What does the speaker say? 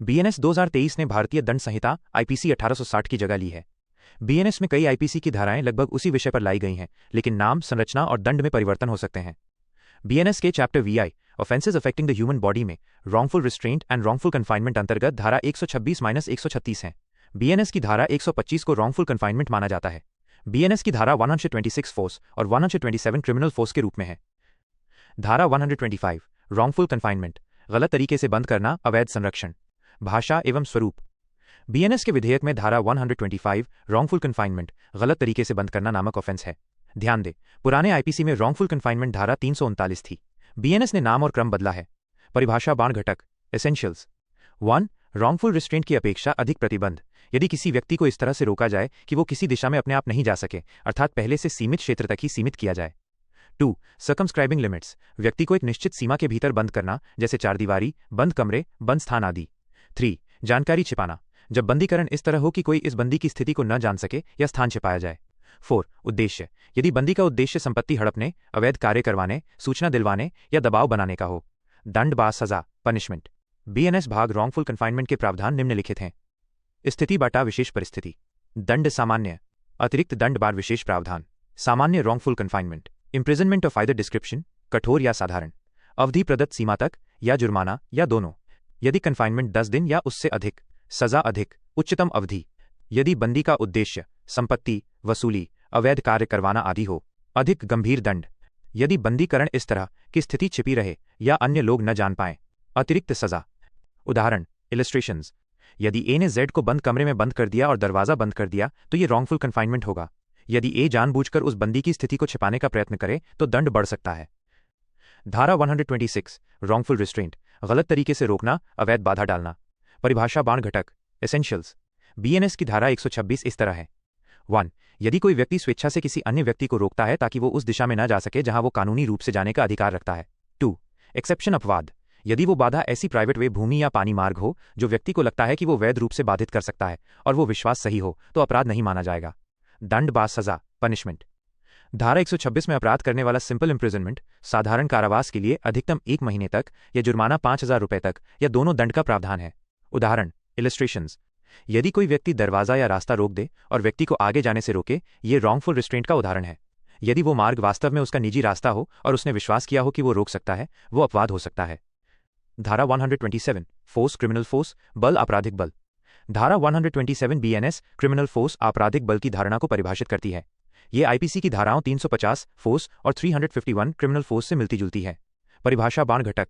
BNS 2023 ने भारतीय दंड संहिता आईपीसी 1860 की जगह ली है। बीएनएस में कई आईपीसी की धाराएं लगभग उसी विषय पर लाई गई हैं, लेकिन नाम, संरचना और दंड में परिवर्तन हो सकते हैं। बीएनएस के chapter VI offences affecting the human body में wrongful restraint and wrongful confinement अंतर्गत धारा 126-136 है। बीएनएस की धारा 125 को रॉन्गफुल कन्फाइनमेंट माना जाता है। बीएनएस की धारा 126 फोर्स और 127 क्रिमिनल फोर्स के रूप में है। धारा 125 रॉन्गफुल कन्फाइनमेंट, गलत तरीके से बंद करना, अवैध संरक्षण। भाषा एवं स्वरूप। बीएनएस के विधेयक में धारा 125 रॉन्गफुल कन्फाइनमेंट, गलत तरीके से बंद करना नामक ऑफेंस है। ध्यान दें, पुराने आईपीसी में रॉन्गफुल कन्फाइनमेंट धारा 339 थी। बीएनएस ने नाम और क्रम बदला है। परिभाषा बाण घटक एसेंशियल्स। 1. रॉन्गफुल रिस्ट्रेंट की अपेक्षा अधिक प्रतिबंध। यदि किसी व्यक्ति को इस तरह से रोका जाए कि वो किसी दिशा में अपने आप नहीं जा सके, अर्थात पहले से सीमित क्षेत्र तक ही सीमित किया जाए। 2. Circumscribing limits. व्यक्ति को एक निश्चित सीमा के भीतर बंद करना, जैसे चारदीवारी, बंद कमरे, बंद स्थान आदि। 3. जानकारी छिपाना। जब बंदीकरण इस तरह हो कि कोई इस बंदी की स्थिति को न जान सके या स्थान छिपाया जाए। 4. उद्देश्य। यदि बंदी का उद्देश्य संपत्ति हड़पने, अवैध कार्य करवाने, सूचना दिलवाने या दबाव बनाने का हो। दंड बा सजा पनिशमेंट। बीएनएस भाग रॉन्गफुल कन्फाइनमेंट के प्रावधान निम्नलिखित हैं। स्थिति बाटा विशेष परिस्थिति। दंड सामान्य, अतिरिक्त दंड बार विशेष प्रावधान। सामान्य wrongful confinement, imprisonment of either description, कठोर या साधारण। अवधि प्रदत्त सीमा तक या जुर्माना या दोनों। यदि कन्फाइनमेंट 10 दिन या उससे अधिक, सजा अधिक, उच्चतम अवधि। यदि बंदी का उद्देश्य संपत्ति, वसूली, अवैध कार्य करवाना आदि हो, अधिक गंभीर दंड। यदि बंदीकरण इस तरह की स्थिति छिपी रहे या अन्य लोग न जान पाएं, अतिरिक्त सजा। उदाहरण इलस्ट्रेशंस। यदि ए ने जेड को बंद कमरे में बंद कर दिया और दरवाजा बंद कर दिया तो ये रॉन्गफुल कन्फाइनमेंट होगा। यदि ए जानबूझकर उस बंदी की स्थिति को छिपाने का प्रयत्न करे तो दंड बढ़ सकता है। धारा 126 रॉन्गफुल रिस्ट्रेंट, गलत तरीके से रोकना, अवैध बाधा डालना। परिभाषा बाण घटक एसेंशियल्स। बीएनएस की धारा 126 इस तरह है। 1. यदि कोई व्यक्ति स्वेच्छा से किसी अन्य व्यक्ति को रोकता है ताकि वो उस दिशा में न जा सके जहां वो कानूनी रूप से जाने का अधिकार रखता है। 2. एक्सेप्शन अपवाद। यदि वो बाधा ऐसी प्राइवेट वे, भूमि या पानी मार्ग हो जो व्यक्ति को लगता है कि वो वैध रूप से बाधित कर सकता है और वो विश्वास सही हो, तो अपराध नहीं माना जाएगा। दंड बा सजा पनिशमेंट। धारा 126 में अपराध करने वाला सिंपल इम्प्रिजनमेंट, साधारण कारावास के लिए अधिकतम 1 महीने तक या जुर्माना 5,000 रुपए तक या दोनों दंड का प्रावधान है। उदाहरण इलस्ट्रेशंस। यदि कोई व्यक्ति दरवाजा या रास्ता रोक दे और व्यक्ति को आगे जाने से रोके, ये रॉन्गफुल रिस्ट्रेंट का उदाहरण है। यदि वो मार्ग वास्तव में उसका निजी रास्ता हो और उसने विश्वास किया हो कि वो रोक सकता है, वो अपवाद हो सकता है। धारा 127 फोर्स, क्रिमिनल फोर्स, बल, आपराधिक बल। धारा 127 बीएनएस क्रिमिनल फोर्स, आपराधिक बल की धारणा को परिभाषित करती है। ये आईपीसी की धाराओं 350 फोर्स और 351 क्रिमिनल फोर्स से मिलती जुलती है। परिभाषा बाण घटक